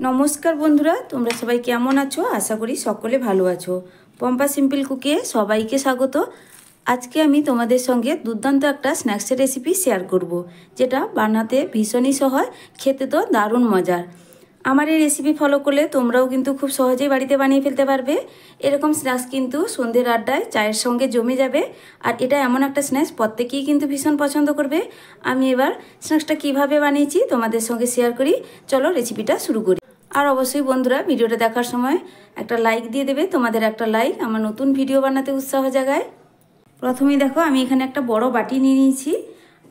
নমস্কার বন্ধুরা, তোমরা সবাই কেমন আছো? আশা করি সকলে ভালো আছো। পম্পা সিম্পল কুকে সবাইকে স্বাগত। আজকে আমি তোমাদের সঙ্গে দুর্দান্ত একটা স্ন্যাক্সের রেসিপি শেয়ার করব, যেটা বানাতে ভীষণই সহজ, খেতে তো দারুণ মজার। আমার এই রেসিপি ফলো করলে তোমরাও কিন্তু খুব সহজেই বাড়িতে বানিয়ে ফেলতে পারবে। এরকম স্ন্যাক্স কিন্তু সন্ধ্যের আড্ডায় চায়ের সঙ্গে জমে যাবে। আর এটা এমন একটা স্ন্যাক্স প্রত্যেকেই কিন্তু ভীষণ পছন্দ করবে। আমি এবার স্ন্যাক্সটা কিভাবে বানিয়েছি তোমাদের সঙ্গে শেয়ার করি। চলো রেসিপিটা শুরু করি। আর অবশ্যই বন্ধুরা, ভিডিওটা দেখার সময় একটা লাইক দিয়ে দেবে। তোমাদের একটা লাইক আমার নতুন ভিডিও বানাতে উৎসাহ জাগায়। প্রথমেই দেখো, আমি এখানে একটা বড় বাটি নিয়ে নিয়েছি,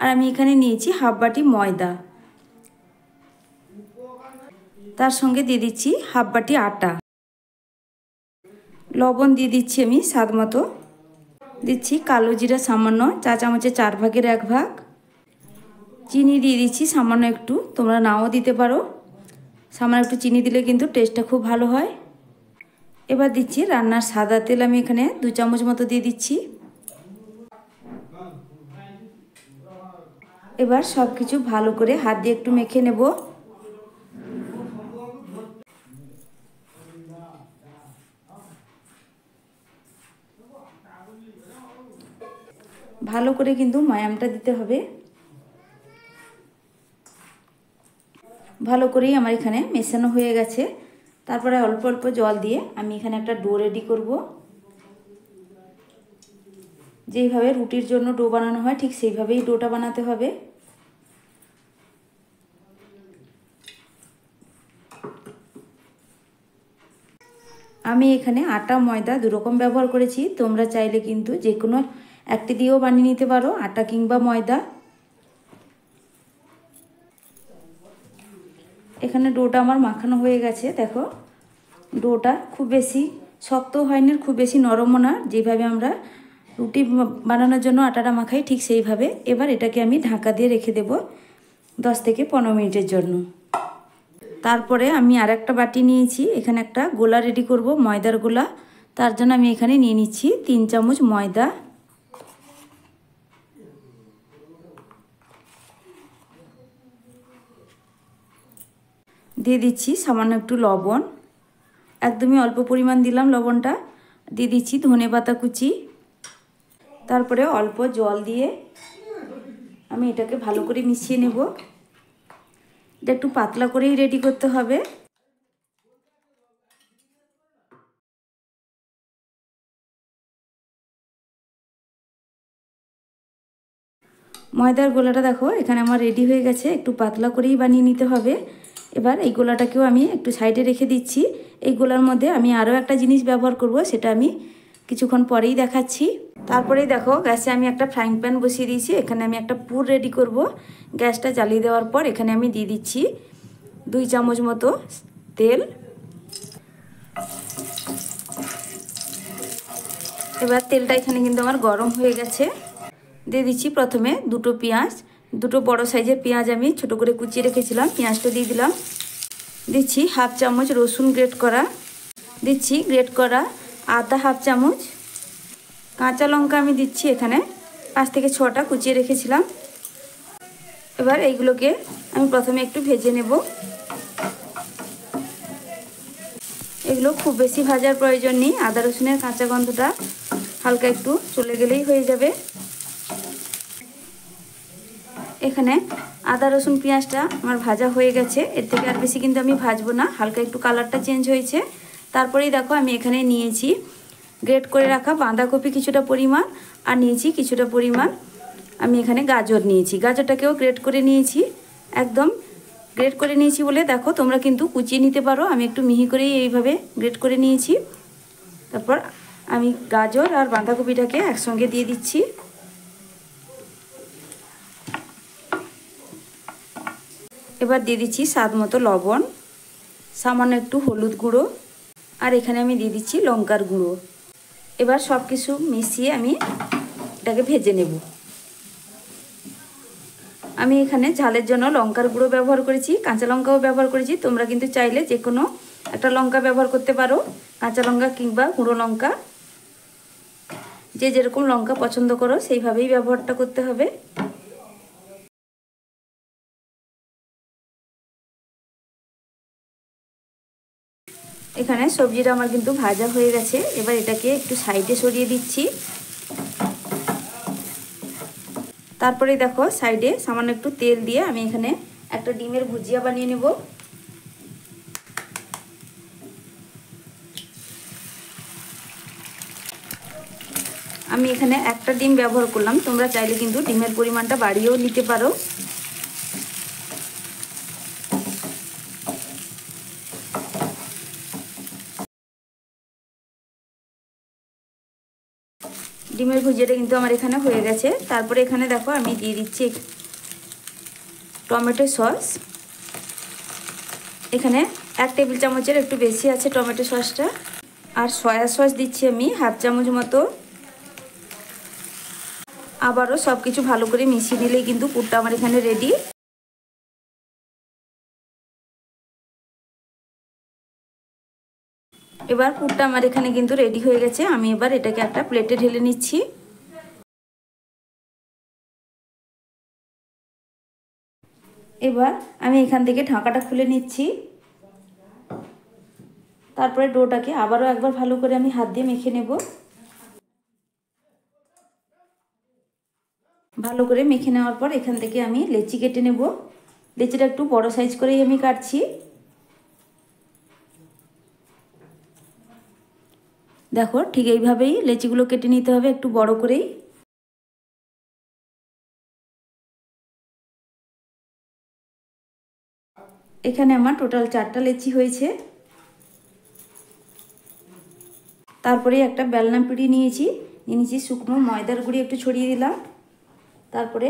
আর আমি এখানে নিয়েছি হাফ বাটি ময়দা। তার সঙ্গে দিয়ে দিচ্ছি হাফ বাটি আটা। লবণ দিয়ে দিচ্ছি আমি স্বাদ মতো। দিচ্ছি কালো জিরা সামান্য, চা চামচের 4 ভাগের 1 ভাগ। চিনি দিয়ে দিচ্ছি সামান্য একটু, তোমরা নাও দিতে পারো। সামান্য একটু চিনি দিলে কিন্তু টেস্টটা খুব ভালো হয়। এবার দিচ্ছি রান্নার সাদা তেল, আমি এখানে 2 চামচ মতো দিয়ে দিচ্ছি। এবার সব কিছু ভালো করে হাত দিয়ে একটু মেখে নেব। ভালো করে কিন্তু ময়ামটা দিতে হবে। ভালো করেই আমার এখানে মেশানো হয়ে গেছে। তারপরে অল্প অল্প জল দিয়ে আমি এখানে একটা ডো রেডি করব। যেইভাবে রুটির জন্য ডো বানানো হয় ঠিক সেইভাবেই ডোটা বানাতে হবে। আমি এখানে আটা ময়দা দুরকম ব্যবহার করেছি। তোমরা চাইলে কিন্তু যে কোনো একটি দিয়েও বানিয়ে নিতে পারো, আটা কিংবা ময়দা। এখানে ডোটা আমার মাখানো হয়ে গেছে। দেখো, ডোটা খুব বেশি শক্ত হয়নি, খুব বেশি নরমও না। যেভাবে আমরা রুটি বানানোর জন্য আটাটা মাখাই ঠিক সেইভাবে। এবার এটাকে আমি ঢাকা দিয়ে রেখে দেব 10 থেকে 15 মিনিটের জন্য। তারপরে আমি আর একটা বাটি নিয়েছি, এখানে একটা গোলা রেডি করব, ময়দার গোলা। তার জন্য আমি এখানে নিয়ে নিচ্ছি 3 চামচ ময়দা। দিয়ে দিচ্ছি সামান্য একটু লবণ, একদমই অল্প পরিমাণ দিলাম লবণটা। দিয়ে দিচ্ছি ধনেপাতা কুচি। তারপরে অল্প জল দিয়ে আমি এটাকে ভালো করে মিশিয়ে নেব। এটা একটু পাতলা করেই রেডি করতে হবে। ময়দার গোলাটা দেখো এখানে আমার রেডি হয়ে গেছে। একটু পাতলা করেই বানিয়ে নিতে হবে। এবার এই গোলাটাকেও আমি একটু সাইডে রেখে দিচ্ছি। এই গোলার মধ্যে আমি আরও একটা জিনিস ব্যবহার করব, সেটা আমি কিছুক্ষণ পরেই দেখাচ্ছি। তারপরেই দেখো, গ্যাসে আমি একটা ফ্রাইং প্যান বসিয়ে দিয়েছি। এখানে আমি একটা পুর রেডি করব। গ্যাসটা জ্বালিয়ে দেওয়ার পর এখানে আমি দিয়ে দিচ্ছি 2 চামচ মতো তেল। এবার তেলটা এখানে কিন্তু আমার গরম হয়ে গেছে। দিয়ে দিচ্ছি প্রথমে দুটো পেঁয়াজ, দুটো বড় সাইজের পেঁয়াজ আমি ছোট করে কুচিয়ে রেখেছিলাম, পেঁয়াজটা দিয়ে দিলাম। দিচ্ছি হাফ চামচ রসুন গ্রেট করা। দিচ্ছি গ্রেট করা আদা হাফ চামচ। কাঁচা লঙ্কা আমি দিচ্ছি এখানে 5 থেকে 6টা কুচিয়ে রেখেছিলাম। এবার এইগুলোকে আমি প্রথমে একটু ভেজে নেব। এগুলো খুব বেশি ভাজার প্রয়োজন নেই, আদা রসুনের কাঁচা গন্ধটা হালকা একটু চলে গেলেই হয়ে যাবে। এখানে আদা রসুন পেঁয়াজটা আমার ভাজা হয়ে গেছে। এর থেকে আর বেশি কিন্তু আমি ভাজবো না, হালকা একটু কালারটা চেঞ্জ হয়েছে। তারপরেই দেখো, আমি এখানে নিয়েছি গ্রেট করে রাখা বাঁধাকপি কিছুটা পরিমাণ, আর নিয়েছি কিছুটা পরিমাণ আমি এখানে গাজর নিয়েছি। গাজরটাকেও গ্রেট করে নিয়েছি, একদম গ্রেট করে নিয়েছি বলে দেখো তোমরা কিন্তু কুচিয়ে নিতে পারো। আমি একটু মিহি করেই এইভাবে গ্রেট করে নিয়েছি। তারপর আমি গাজর আর বাঁধাকপিটাকে একসঙ্গে দিয়ে দিচ্ছি। এবার দিয়ে দিচ্ছি স্বাদ মতো লবণ, সামান্য একটু হলুদ গুঁড়ো, আর এখানে আমি দিয়ে দিচ্ছি লঙ্কার গুঁড়ো। এবার সব কিছু মিশিয়ে আমি এটাকে ভেজে নেব। আমি এখানে ঝালের জন্য লঙ্কার গুঁড়ো ব্যবহার করেছি, কাঁচা লঙ্কাও ব্যবহার করেছি। তোমরা কিন্তু চাইলে যে কোনো একটা লঙ্কা ব্যবহার করতে পারো, কাঁচা লঙ্কা কিংবা গুঁড়ো লঙ্কা। যে যেরকম লঙ্কা পছন্দ করো সেইভাবেই ব্যবহারটা করতে হবে। এখানে সবজিটা আমার কিন্তু ভাজা হয়ে গেছে। এবার এটাকে একটু সাইডে সরিয়ে দিচ্ছি। তারপরে দেখো সাইডে সামান্য একটু তেল দিয়ে আমি এখানে একটা ডিমের ভুজিয়া বানিয়ে নেব। আমি এখানে একটা ডিম ব্যবহার করলাম, তোমরা চাইলে কিন্তু ডিমের পরিমাণটা বাড়িয়েও নিতে পারো। ডিমের ভুজিয়াটা কিন্তু আমার এখানে হয়ে গেছে। তারপরে এখানে দেখো আমি দিয়ে দিচ্ছি টমেটো সস। এখানে 1 টেবিল চামচের একটু বেশি আছে টমেটো সসটা। আর সয়া সস দিচ্ছি আমি 1/2 চামচ মতো। আবারও সব কিছু ভালো করে মিশিয়ে দিলেই কিন্তু পুরটা আমার এখানে রেডি। এবার পুরটা আমার এখানে কিন্তু রেডি হয়ে গেছে। আমি এবার এটাকে একটা প্লেটে ঢেলে নিচ্ছি। এবার আমি এখান থেকে ঢাকাটা খুলে নিচ্ছি। তারপরে ডোটাকে আবারও একবার ভালো করে আমি হাত দিয়ে মেখে নেব। ভালো করে মেখে নেওয়ার পর এখান থেকে আমি লেচি কেটে নেব। লেচিটা একটু বড় সাইজ করেই আমি কাটছি। দেখো ঠিক এইভাবেই লেচিগুলো কেটে নিতে হবে, একটু বড় করেই। এখানে আমার টোটাল 4টা লেচি হয়েছে। তারপরে একটা বেলনা পিড়ি নিয়েছি, শুকনো ময়দার গুঁড়ি একটু ছড়িয়ে দিলাম। তারপরে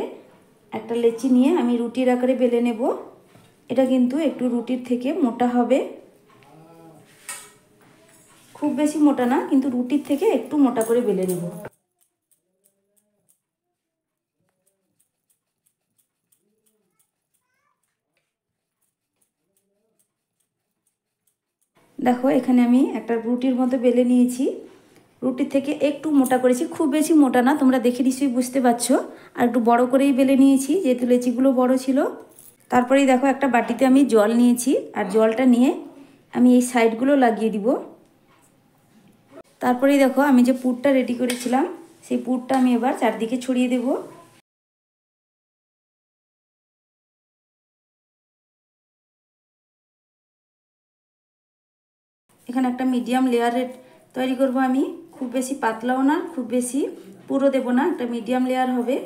একটা লেচি নিয়ে আমি রুটির আকারে বেলে নেব। এটা কিন্তু একটু রুটির থেকে মোটা হবে, খুব বেশি মোটা না, কিন্তু রুটির থেকে একটু মোটা করে বেলে নেব। দেখো এখানে আমি একটা রুটির মতো বেলে নিয়েছি। রুটির থেকে একটু মোটা করেছি, খুব বেশি মোটা না, তোমরা দেখে নিশ্চয়ই বুঝতে পারছো। আর একটু বড় করেই বেলে নিয়েছি যেহেতু লেচিগুলো বড় ছিল। তারপরেই দেখো একটা বাটিতে আমি জল নিয়েছি, আর জলটা নিয়ে আমি এই সাইডগুলো লাগিয়ে দিব। তারপরেই দেখো আমি যে পুরটা রেডি করেছিলাম সেই পুরটা আমি এবার চারদিকে ছড়িয়ে দেব। এখানে একটা মিডিয়াম লেয়ারের তৈরি করব আমি, খুব বেশি পাতলাও না খুব বেশি পুরো দেব না, একটা মিডিয়াম লেয়ার হবে।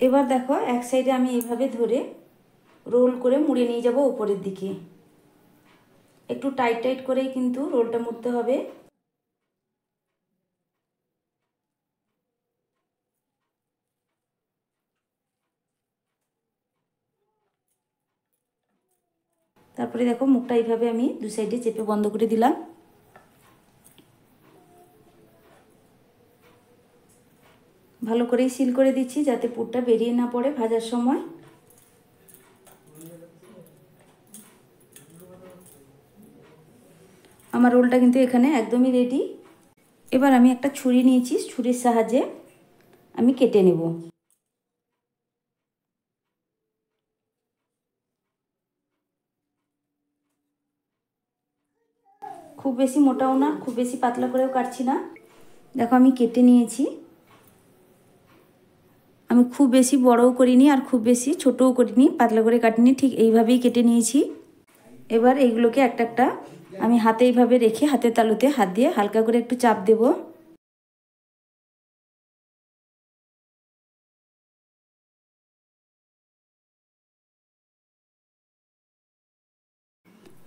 এবার দেখো এক সাইডে আমি এইভাবে ধরে রোল করে মুড়ে নিয়ে যাব উপরের দিকে। একটু টাইট টাইট করেই কিন্তু রোলটা মুড়তে হবে। তারপরে দেখো মুখটা এইভাবে আমি দু সাইডে চেপে বন্ধ করে দিলাম। ভালো করেই সিল করে দিচ্ছি যাতে পুরটা বেরিয়ে না পড়ে ভাজার সময়। আমার রোলটা কিন্তু এখানে একদমই রেডি। এবার আমি একটা ছুরি নিয়েছি, ছুরির সাহায্যে আমি কেটে নেব। খুব বেশি মোটাও না খুব বেশি পাতলা করেও কাটছি না। দেখো আমি কেটে নিয়েছি। আমি খুব বেশি বড়ও করিনি আর খুব বেশি ছোটও করিনি, পাতলা করে কাটিনি, ঠিক এইভাবেই কেটে নিয়েছি। এবার এইগুলোকে একটা একটা আমি হাতে এইভাবে রেখে হাতের তালুতে হাত দিয়ে হালকা করে একটু চাপ দেব।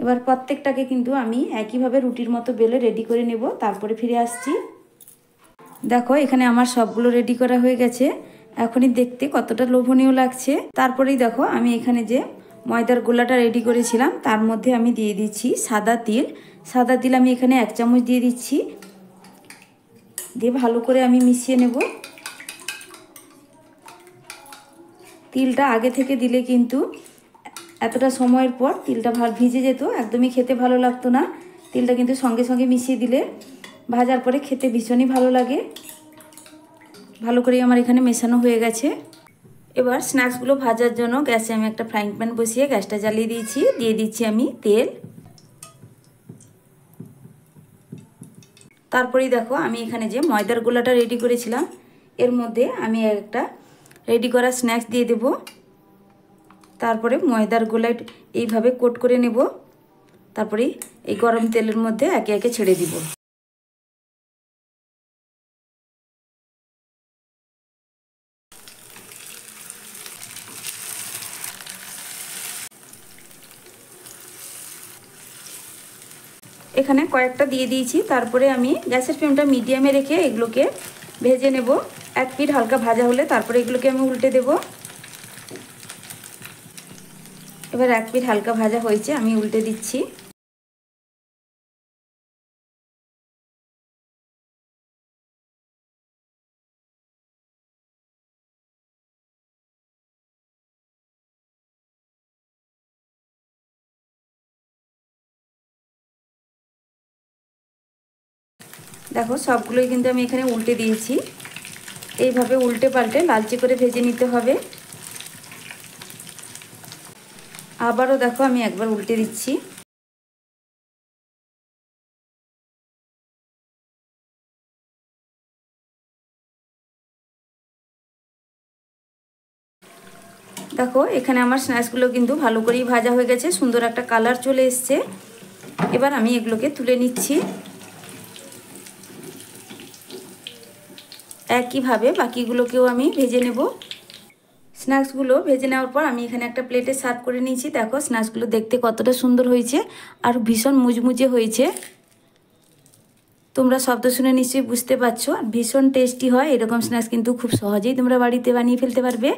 এবার প্রত্যেকটাকে কিন্তু আমি একইভাবে রুটির মতো বেলে রেডি করে নেব, তারপরে ফিরে আসছি। দেখো এখানে আমার সবগুলো রেডি করা হয়ে গেছে। এখনই দেখতে কতটা লোভনীয় লাগছে। তারপরেই দেখো আমি এখানে যে ময়দার গোলাটা রেডি করেছিলাম তার মধ্যে আমি দিয়ে দিচ্ছি সাদা তিল। সাদা তিল আমি এখানে 1 চামচ দিয়ে দিচ্ছি, দিয়ে ভালো করে আমি মিশিয়ে নেব। তিলটা আগে থেকে দিলে কিন্তু এতটা সময়ের পর তিলটা ভিজে যেত, একদমই খেতে ভালো লাগতো না। তিলটা কিন্তু সঙ্গে সঙ্গে মিশিয়ে দিলে ভাজার পরে খেতে ভীষণই ভালো লাগে। ভালো করে আমার এখানে মেশানো হয়ে গেছে। এবার স্ন্যাক্সগুলো ভাজার জন্য গ্যাসে আমি একটা ফ্রাইং প্যান বসিয়ে গ্যাসটা জ্বালিয়ে দিয়েছি। দিয়ে দিচ্ছি আমি তেল। তারপরেই দেখো আমি এখানে যে ময়দার গোলাটা রেডি করেছিলাম এর মধ্যে আমি একটা রেডি করা স্ন্যাক্স দিয়ে দেব। তারপরে ময়দার গোলা এইভাবে কোট করে নেব। তারপরে এই গরম তেলের মধ্যে একে একে ছেড়ে দিব। এখানে কয়েকটা দিয়ে দিয়েছি। তারপরে আমি গ্যাসের ফ্লেমটা মিডিয়ামে রেখে এগুলোকে ভেজে নেব। এক পিঠ হালকা ভাজা হলে তারপরে এগুলোকে আমি উল্টে দেব। এবার এক পিঠ হালকা ভাজা হয়েছে, আমি উল্টে দিচ্ছি। দেখো সবগুলোই কিন্তু আমি এখানে উল্টে দিয়েছি। এইভাবে উল্টে পাল্টে লালচে করে ভেজে নিতে হবে। আবারও দেখো আমি একবার উল্টে দিচ্ছি। দেখো এখানে আমার স্ন্যাক্সগুলো কিন্তু ভালো করেই ভাজা হয়ে গেছে, সুন্দর একটা কালার চলে এসছে। এবার আমি এগুলোকে তুলে নিচ্ছি। একইভাবে বাকিগুলোকেও আমি ভেজে নেব। স্ন্যাক্সগুলো ভেজে নেওয়ার পর আমি এখানে একটা প্লেটে সার্ভ করে নিয়েছি। দেখো স্ন্যাক্সগুলো দেখতে কতটা সুন্দর হয়েছে আর ভীষণ মুচমুচে হয়েছে। তোমরা শব্দ শুনে নিশ্চয়ই বুঝতে পারছো। ভীষণ টেস্টি হয় এরকম স্ন্যাক্স, কিন্তু খুব সহজেই তোমরা বাড়িতে বানিয়ে ফেলতে পারবে।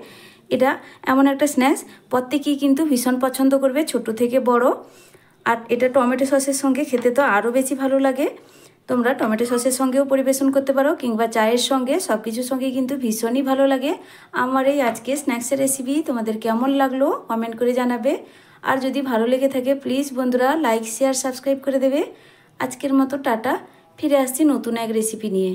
এটা এমন একটা স্ন্যাক্স প্রত্যেকেই কিন্তু ভীষণ পছন্দ করবে, ছোট থেকে বড়। আর এটা টমেটো সসের সঙ্গে খেতে তো আরও বেশি ভালো লাগে। তোমরা টমেটো সসের সঙ্গেও পরিবেশন করতে পারো কিংবা চায়ের সঙ্গে, সব কিছুর সঙ্গে কিন্তু ভীষণই ভালো লাগে। আমার এই আজকে স্ন্যাক্সের রেসিপি তোমাদের কেমন লাগলো কমেন্ট করে জানাবে। আর যদি ভালো লেগে থাকে প্লিজ বন্ধুরা লাইক শেয়ার সাবস্ক্রাইব করে দেবে। আজকের মতো টাটা, ফিরে আসছি নতুন এক রেসিপি নিয়ে।